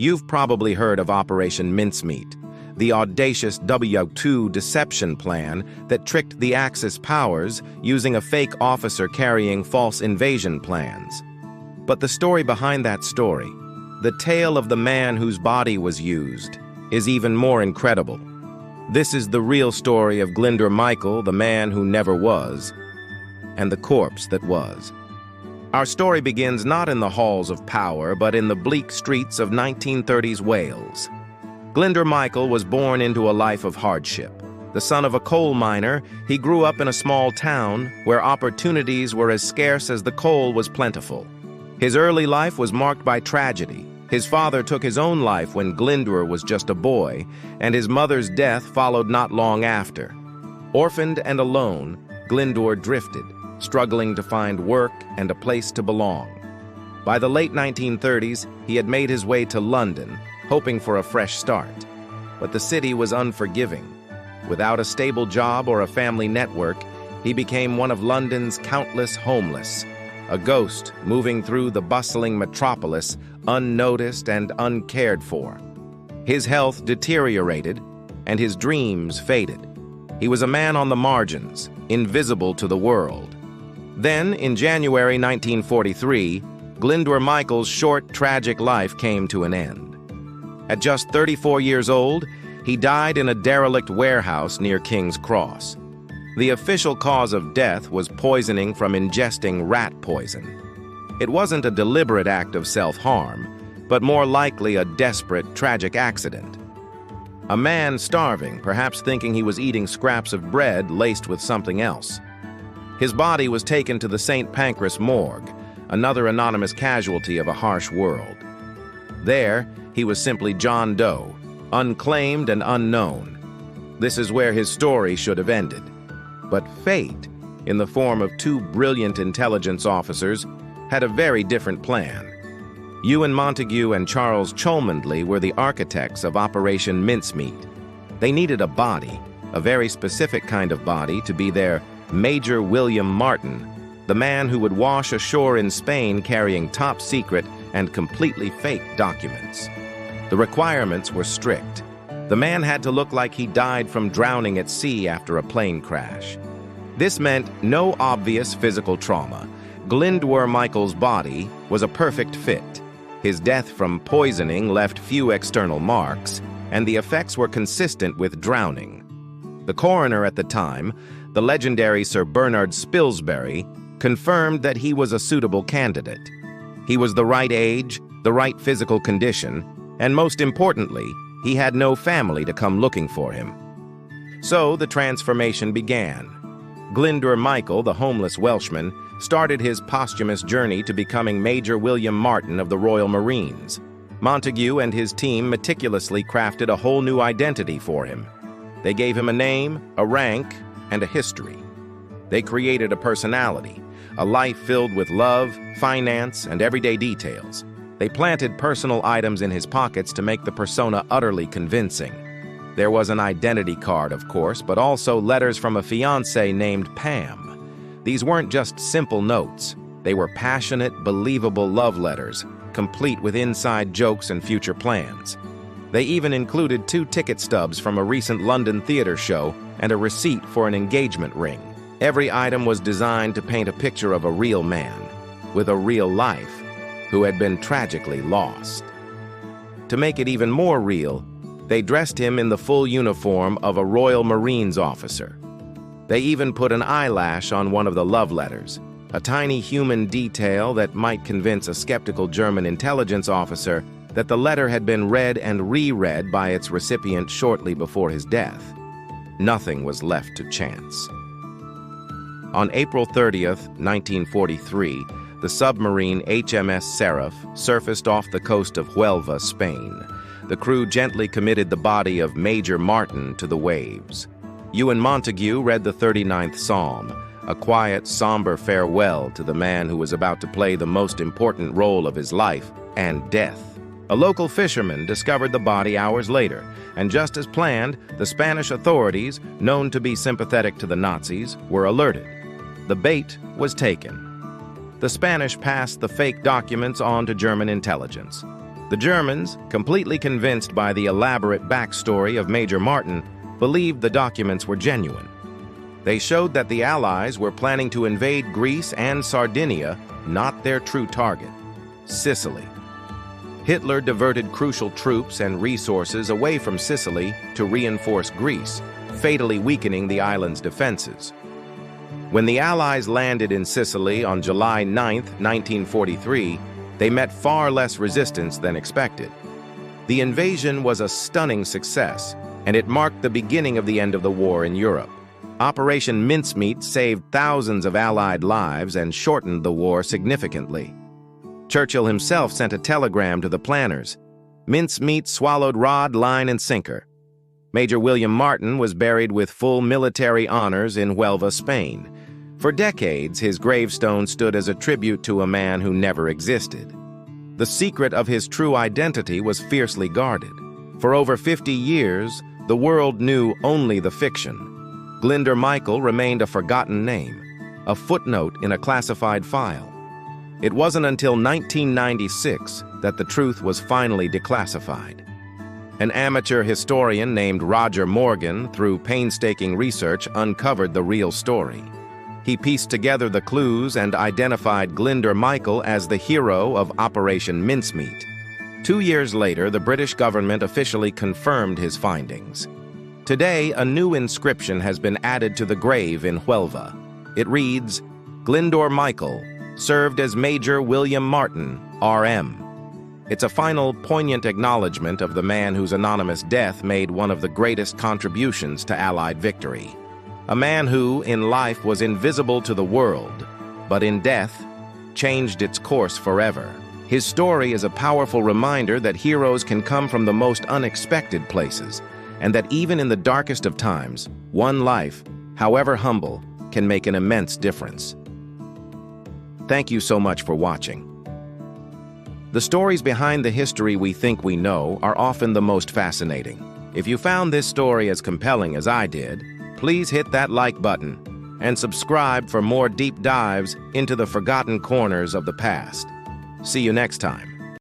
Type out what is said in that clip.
You've probably heard of Operation Mincemeat, the audacious W2 deception plan that tricked the Axis powers using a fake officer carrying false invasion plans. But the story behind that story, the tale of the man whose body was used, is even more incredible. This is the real story of Glinder Michael, the man who never was, and the corpse that was. Our story begins not in the halls of power, but in the bleak streets of 1930s Wales. Glinder Michael was born into a life of hardship. The son of a coal miner, he grew up in a small town where opportunities were as scarce as the coal was plentiful. His early life was marked by tragedy. His father took his own life when Glinder was just a boy, and his mother's death followed not long after. Orphaned and alone, Glinder drifted, struggling to find work and a place to belong. By the late 1930s, he had made his way to London, hoping for a fresh start. But the city was unforgiving. Without a stable job or a family network, he became one of London's countless homeless, a ghost moving through the bustling metropolis, unnoticed and uncared for. His health deteriorated, and his dreams faded. He was a man on the margins, invisible to the world. Then, in January 1943, Glinder Michael's short, tragic life came to an end. At just 34 years old, he died in a derelict warehouse near King's Cross. The official cause of death was poisoning from ingesting rat poison. It wasn't a deliberate act of self-harm, but more likely a desperate, tragic accident. A man starving, perhaps thinking he was eating scraps of bread laced with something else. His body was taken to the St. Pancras morgue, another anonymous casualty of a harsh world. There, he was simply John Doe, unclaimed and unknown. This is where his story should have ended. But fate, in the form of two brilliant intelligence officers, had a very different plan. Ewan Montague and Charles Cholmondeley were the architects of Operation Mincemeat. They needed a body, a very specific kind of body, to be their Major William Martin, the man who would wash ashore in Spain carrying top-secret and completely fake documents. The requirements were strict. The man had to look like he died from drowning at sea after a plane crash. This meant no obvious physical trauma. Glinder Michael's body was a perfect fit. His death from poisoning left few external marks, and the effects were consistent with drowning. The coroner at the time, the legendary Sir Bernard Spilsbury, confirmed that he was a suitable candidate. He was the right age, the right physical condition, and most importantly, he had no family to come looking for him. So the transformation began. Glinder Michael, the homeless Welshman, started his posthumous journey to becoming Major William Martin of the Royal Marines. Montague and his team meticulously crafted a whole new identity for him. They gave him a name, a rank, and a history. They created a personality, a life filled with love, finance, and everyday details. They planted personal items in his pockets to make the persona utterly convincing. There was an identity card, of course, but also letters from a fiancée named Pam. These weren't just simple notes. They were passionate, believable love letters, complete with inside jokes and future plans. They even included 2 ticket stubs from a recent London theater show and a receipt for an engagement ring. Every item was designed to paint a picture of a real man, with a real life, who had been tragically lost. To make it even more real, they dressed him in the full uniform of a Royal Marines officer. They even put an eyelash on one of the love letters, a tiny human detail that might convince a skeptical German intelligence officer that the letter had been read and reread by its recipient shortly before his death. Nothing was left to chance. On April 30th, 1943, the submarine HMS Seraph surfaced off the coast of Huelva, Spain. The crew gently committed the body of Major Martin to the waves. Ewan Montague read the 39th Psalm, a quiet, somber farewell to the man who was about to play the most important role of his life and death. A local fisherman discovered the body hours later, and just as planned, the Spanish authorities, known to be sympathetic to the Nazis, were alerted. The bait was taken. The Spanish passed the fake documents on to German intelligence. The Germans, completely convinced by the elaborate backstory of Major Martin, believed the documents were genuine. They showed that the Allies were planning to invade Greece and Sardinia, not their true target, Sicily. Hitler diverted crucial troops and resources away from Sicily to reinforce Greece, fatally weakening the island's defenses. When the Allies landed in Sicily on July 9, 1943, they met far less resistance than expected. The invasion was a stunning success, and it marked the beginning of the end of the war in Europe. Operation Mincemeat saved thousands of Allied lives and shortened the war significantly. Churchill himself sent a telegram to the planners. Mincemeat swallowed rod, line, and sinker. Major William Martin was buried with full military honors in Huelva, Spain. For decades, his gravestone stood as a tribute to a man who never existed. The secret of his true identity was fiercely guarded. For over 50 years, the world knew only the fiction. Glinder Michael remained a forgotten name, a footnote in a classified file. It wasn't until 1996 that the truth was finally declassified. An amateur historian named Roger Morgan, through painstaking research, uncovered the real story. He pieced together the clues and identified Glinder Michael as the hero of Operation Mincemeat. 2 years later, the British government officially confirmed his findings. Today, a new inscription has been added to the grave in Huelva. It reads, "Glinder Michael, served as Major William Martin, R.M." It's a final, poignant acknowledgement of the man whose anonymous death made one of the greatest contributions to Allied victory. A man who, in life, was invisible to the world, but in death, changed its course forever. His story is a powerful reminder that heroes can come from the most unexpected places, and that even in the darkest of times, one life, however humble, can make an immense difference. Thank you so much for watching. The stories behind the history we think we know are often the most fascinating. If you found this story as compelling as I did, please hit that like button and subscribe for more deep dives into the forgotten corners of the past. See you next time.